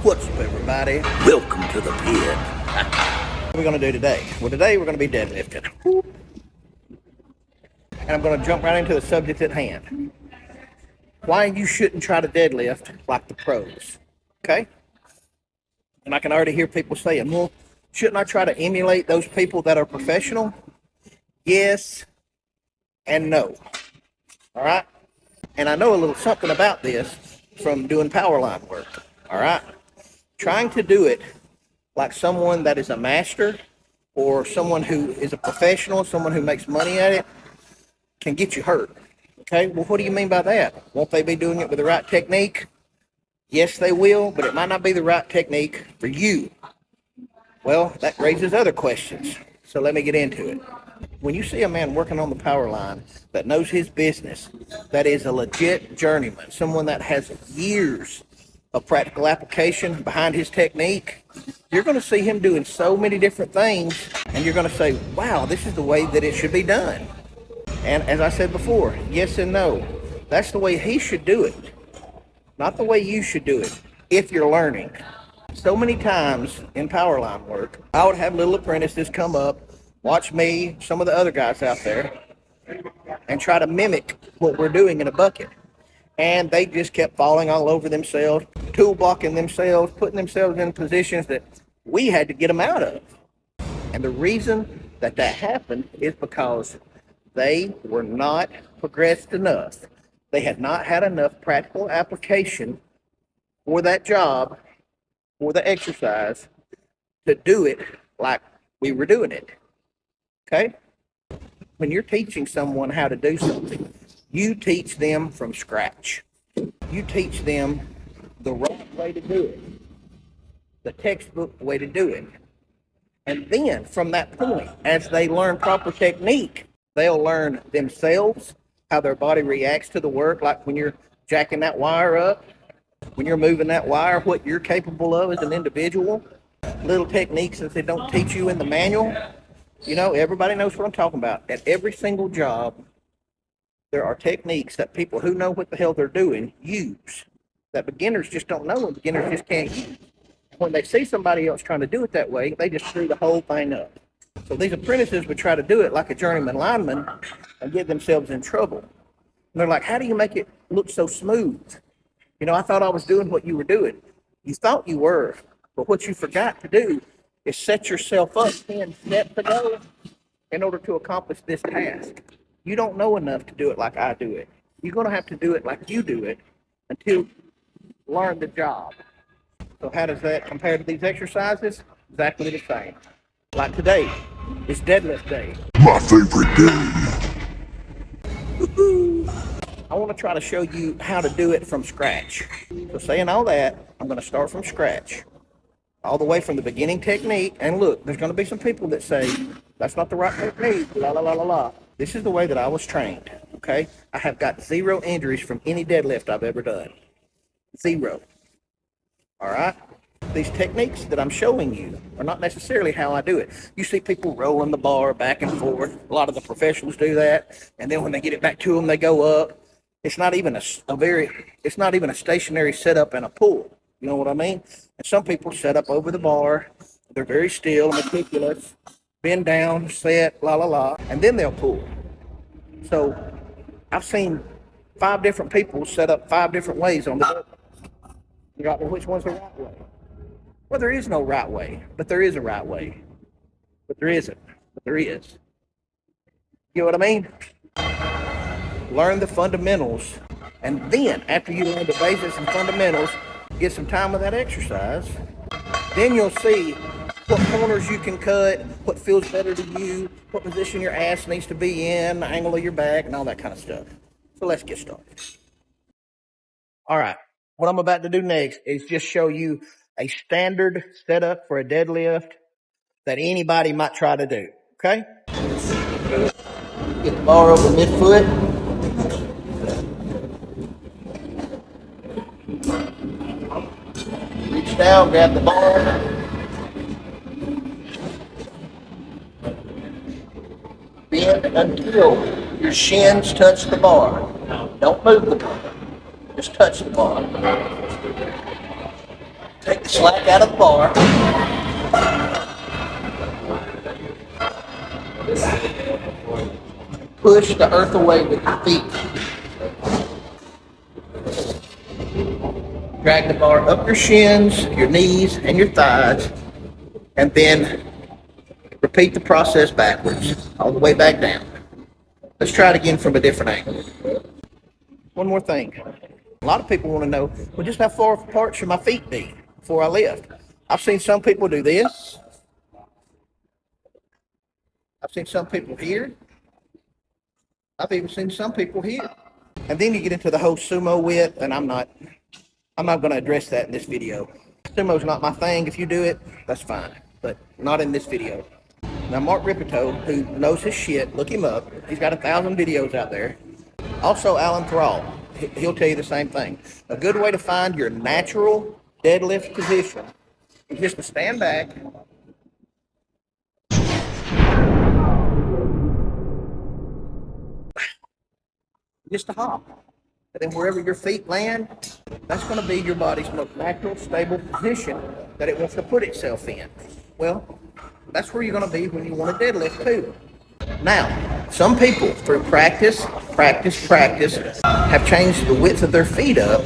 What's up, everybody? Welcome to the pit. What are we going to do today? Well, today we're going to be deadlifting. And I'm going to jump right into the subject at hand. Why you shouldn't try to deadlift like the pros. Okay? And I can already hear people saying, well, shouldn't I try to emulate those people that are professional? Yes and no. All right? And I know a little something about this from doing power line work. All right? Trying to do it like someone that is a master or someone who is a professional, someone who makes money at it, can get you hurt. Okay, well, what do you mean by that? Won't they be doing it with the right technique? Yes, they will, but it might not be the right technique for you. Well, that raises other questions, so let me get into it. When you see a man working on the power line that knows his business, that is a legit journeyman, someone that has years of practical application behind his technique, you're going to see him doing so many different things, and you're going to say, wow, this is the way that it should be done. And as I said before, yes and no. That's the way he should do it, not the way you should do it if you're learning. So many times in power line work, I would have little apprentices come up, watch me, some of the other guys out there, and try to mimic what we're doing in a bucket. And they just kept falling all over themselves, tool blocking themselves, putting themselves in positions that we had to get them out of. And the reason that happened is because they were not progressed enough. They had not had enough practical application for that job, for the exercise, to do it like we were doing it. Okay? When you're teaching someone how to do something, you teach them from scratch. You teach them the right way to do it, the textbook way to do it. And then from that point, as they learn proper technique, they'll learn themselves how their body reacts to the work, like when you're jacking that wire up, when you're moving that wire, what you're capable of as an individual, little techniques that they don't teach you in the manual. You know, everybody knows what I'm talking about. At every single job, there are techniques that people who know what the hell they're doing use, that beginners just don't know and beginners just can't use. When they see somebody else trying to do it that way, they just screw the whole thing up. So these apprentices would try to do it like a journeyman lineman and get themselves in trouble. And they're like, how do you make it look so smooth? You know, I thought I was doing what you were doing. You thought you were, but what you forgot to do is set yourself up 10 steps ago in order to accomplish this task. You don't know enough to do it like I do it. You're going to have to do it like you do it until you learn the job. So how does that compare to these exercises? Exactly the same. Like today, it's deadlift day. My favorite day. I want to try to show you how to do it from scratch. So saying all that, I'm going to start from scratch. All the way from the beginning technique. And look, there's going to be some people that say, that's not the right technique, la la la la la. This is the way that I was trained, okay? I have got 0 injuries from any deadlift I've ever done. 0. All right? These techniques that I'm showing you are not necessarily how I do it. You see people rolling the bar back and forth. A lot of the professionals do that. And then when they get it back to them, they go up. It's not even it's not even a stationary setup and a pull. You know what I mean? And some people set up over the bar. They're very still, meticulous, bend down, set, la la la, and then they'll pull. So I've seen 5 different people set up 5 different ways on the bar. You got, well, which one's the right way? Well, there is no right way, but there is a right way. But there isn't, but there is. You know what I mean? Learn the fundamentals, and then after you learn the basics and fundamentals, get some time with that exercise, then you'll see what corners you can cut, what feels better to you, what position your ass needs to be in, the angle of your back, and all that kind of stuff. So let's get started. All right, what I'm about to do next is just show you a standard setup for a deadlift that anybody might try to do, okay? Get the bar over midfoot. Reach down, grab the bar. Bend until your shins touch the bar. Don't move the bar. Just touch the bar. Take Slack out of the bar. Push the earth away with your feet. Drag the bar up your shins, your knees, and your thighs, and then repeat the process backwards, all the way back down. Let's try it again from a different angle. One more thing. A lot of people want to know, well, just how far apart should my feet be before I lift? I've seen some people do this. I've seen some people here. I've even seen some people here. And then you get into the whole sumo width, and I'm not going to address that in this video. Sumo's not my thing. If you do it, that's fine, but not in this video. Now, Mark Ripito, who knows his shit, look him up. He's got 1,000 videos out there. Also, Alan Thrall, he'll tell you the same thing. A good way to find your natural deadlift position is just to stand back, just to hop. And then wherever your feet land, that's going to be your body's most natural, stable position that it wants to put itself in. Well, that's where you're going to be when you want to deadlift too. Now, some people, through practice, have changed the width of their feet up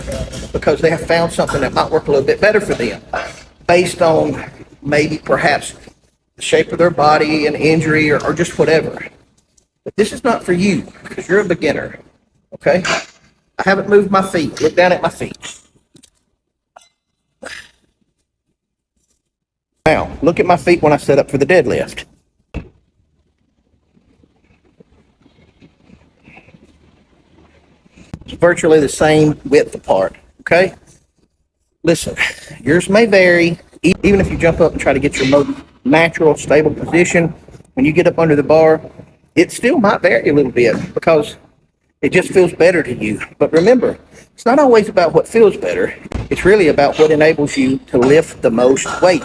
because they have found something that might work a little bit better for them, based on maybe perhaps the shape of their body, an injury, or just whatever. But this is not for you because you're a beginner. Okay? I haven't moved my feet. Look down at my feet. Now, look at my feet when I set up for the deadlift. It's virtually the same width apart. Okay? Listen, yours may vary. Even if you jump up and try to get your most natural, stable position, when you get up under the bar, it still might vary a little bit because it just feels better to you. But remember, it's not always about what feels better. It's really about what enables you to lift the most weight,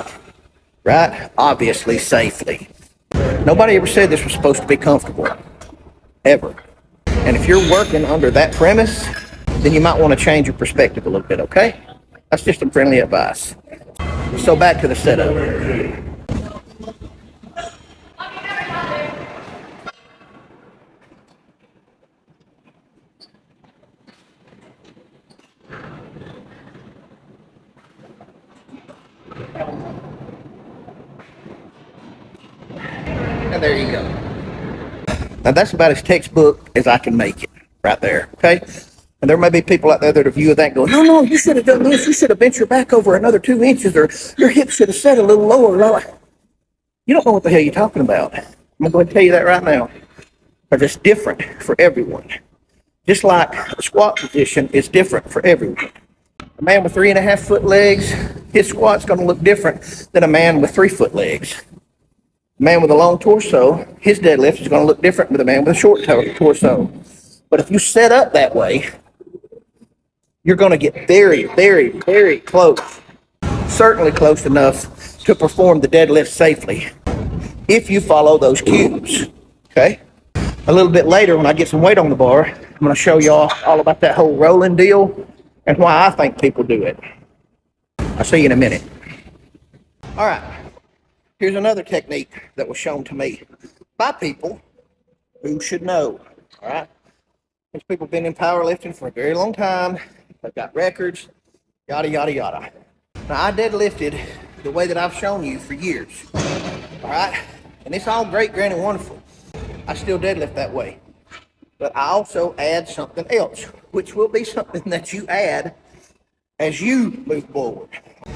right? Obviously, safely. Nobody ever said this was supposed to be comfortable, ever. And if you're working under that premise, then you might want to change your perspective a little bit, okay? That's just some friendly advice. So back to the setup. And there you go. Now that's about as textbook as I can make it right there, okay? And there may be people out there that are viewing that and go, no, you should have done this. You should have bent your back over another 2 inches, or your hips should have set a little lower. You don't know what the hell you're talking about. I'm going to go ahead and tell you that right now. Because it's different for everyone. Just like a squat position is different for everyone. A man with 3.5 foot legs, his squat's going to look different than a man with 3 foot legs. A man with a long torso, his deadlift is going to look different than a man with a short torso. But if you set up that way, you're going to get very, very, very close. Certainly close enough to perform the deadlift safely if you follow those cues. Okay? A little bit later, when I get some weight on the bar, I'm going to show y'all all about that whole rolling deal and why I think people do it. I'll see you in a minute. All right. Here's another technique that was shown to me by people who should know. All right? These people have been in powerlifting for a very long time. They've got records, yada, yada, yada. Now, I deadlifted the way that I've shown you for years. All right? And it's all great, grand, and wonderful. I still deadlift that way. But I also add something else, which will be something that you add as you move forward.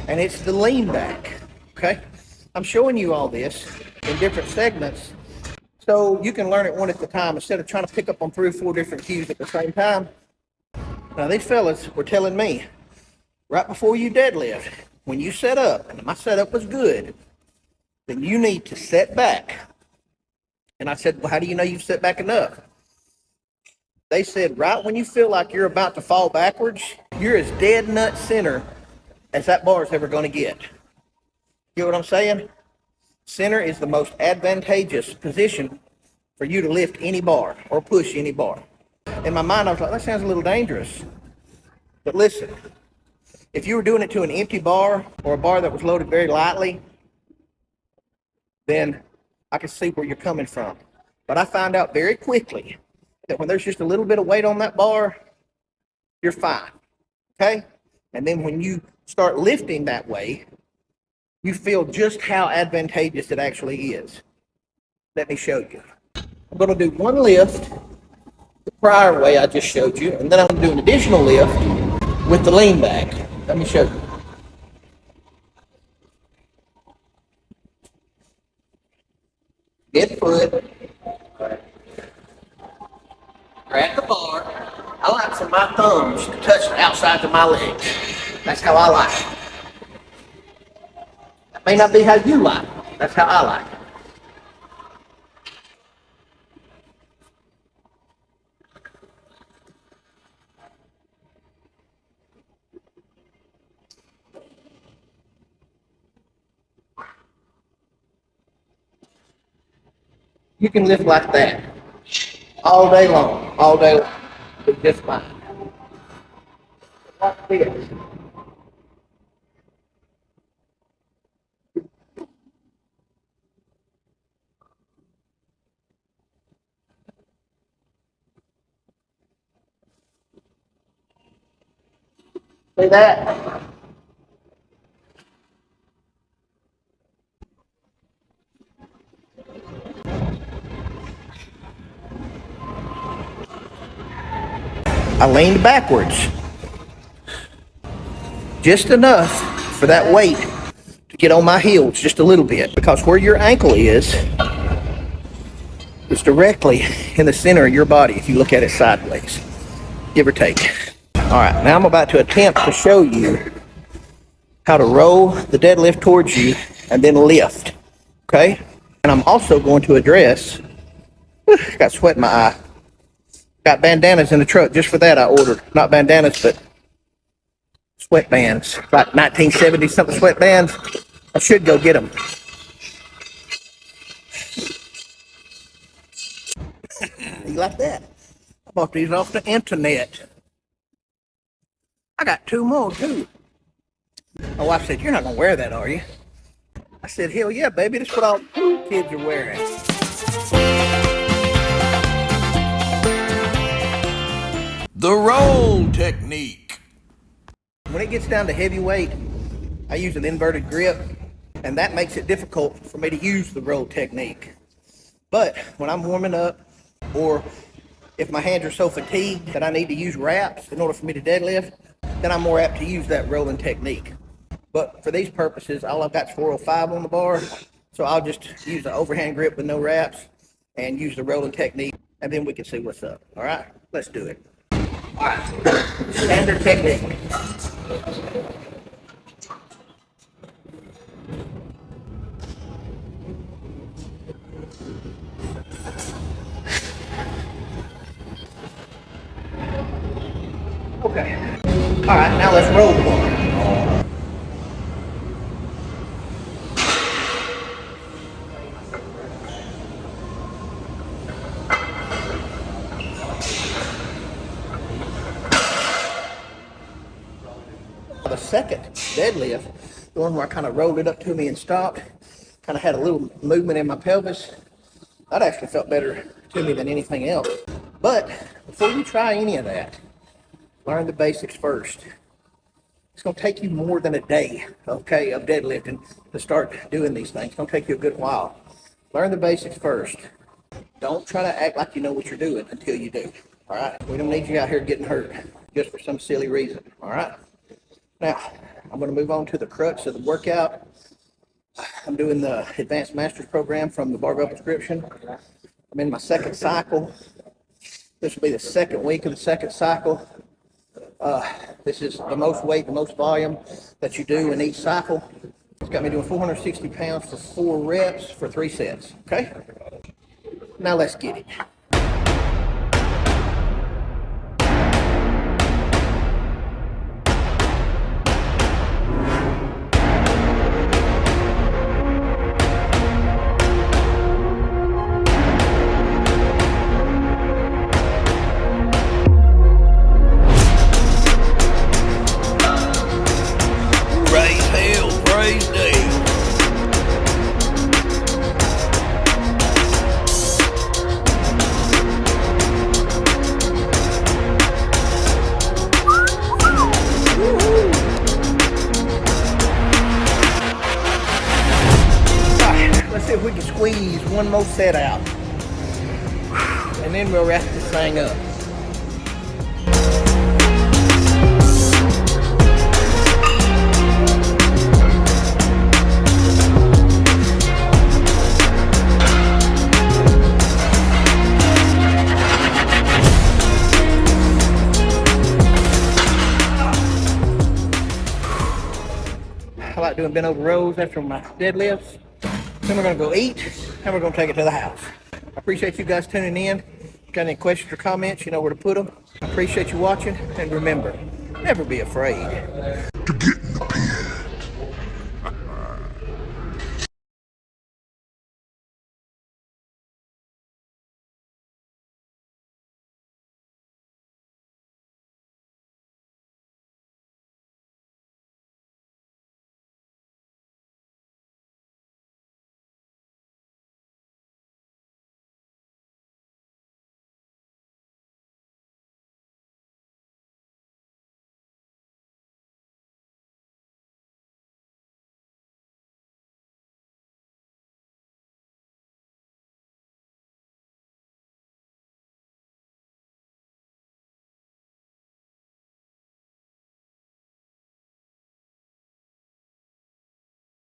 And it's the lean back. Okay? I'm showing you all this in different segments so you can learn it one at a time instead of trying to pick up on 3 or 4 different cues at the same time. Now, these fellas were telling me right before you deadlift, when you set up, and my setup was good, then you need to set back. And I said, well, how do you know you've set back enough? They said, right when you feel like you're about to fall backwards, you're as dead nut center as that bar is ever going to get. You know what I'm saying? Center is the most advantageous position for you to lift any bar or push any bar. In my mind, I was like, that sounds a little dangerous. But listen, If you were doing it to an empty bar or a bar that was loaded very lightly, then I can see where you're coming from. But I found out very quickly that when there's just a little bit of weight on that bar, you're fine. Okay? And then when you start lifting that way, you feel just how advantageous it actually is. Let me show you. I'm going to do one lift the prior way I just showed you, and then I'm going to do an additional lift with the lean back. Let me show you. Midfoot. Grab the bar. I like for my thumbs to touch the outsides of my legs. That's how I like it. That may not be how you like it. That's how I like it. You can lift like that all day long, all day long. Be just fine. Like this. See that? I leaned backwards. Just enough for that weight to get on my heels just a little bit, because where your ankle is directly in the center of your body if you look at it sideways, give or take. All right, now I'm about to attempt to show you how to roll the deadlift towards you and then lift, okay? And I'm also going to address, got sweat in my eye, got bandanas in the truck. Just for that I ordered, not bandanas, but sweatbands, like 1970 something sweatbands. I should go get them. You like that? I bought these off the internet. I got 2 more too. My wife said, "You're not gonna wear that, are you?" I said, "Hell yeah, baby, that's what all kids are wearing." The roll technique. When it gets down to heavyweight, I use an inverted grip, and that makes it difficult for me to use the roll technique. But when I'm warming up, or if my hands are so fatigued that I need to use wraps in order for me to deadlift, then I'm more apt to use that rolling technique. But for these purposes, all I've got is 405 on the bar, so I'll just use the overhand grip with no wraps and use the rolling technique, and then we can see what's up. All right, let's do it. All right, standard technique. Okay. All right, now let's roll the bar. The second deadlift, the one where I kind of rolled it up to me and stopped, kind of had a little movement in my pelvis, that actually felt better to me than anything else. But before you try any of that, learn the basics first. It's going to take you more than a day, okay, of deadlifting to start doing these things. It's going to take you a good while. Learn the basics first. Don't try to act like you know what you're doing until you do. All right? We don't need you out here getting hurt just for some silly reason. All right? Now, I'm going to move on to the crux of the workout. I'm doing the Advanced Masters program from the Barbell Prescription. I'm in my second cycle. This will be the second week of the second cycle. This is the most weight, the most volume that you do in each cycle. It's got me doing 460 pounds for 4 reps for 3 sets. Okay? Now let's get it. squeeze one more set out. And then we'll wrap this thing up. I like doing bent over rows after my deadlifts. Then we're gonna go eat, and we're gonna take it to the house. I appreciate you guys tuning in. Got any questions or comments, you know where to put them. I appreciate you watching, and remember, never be afraid To get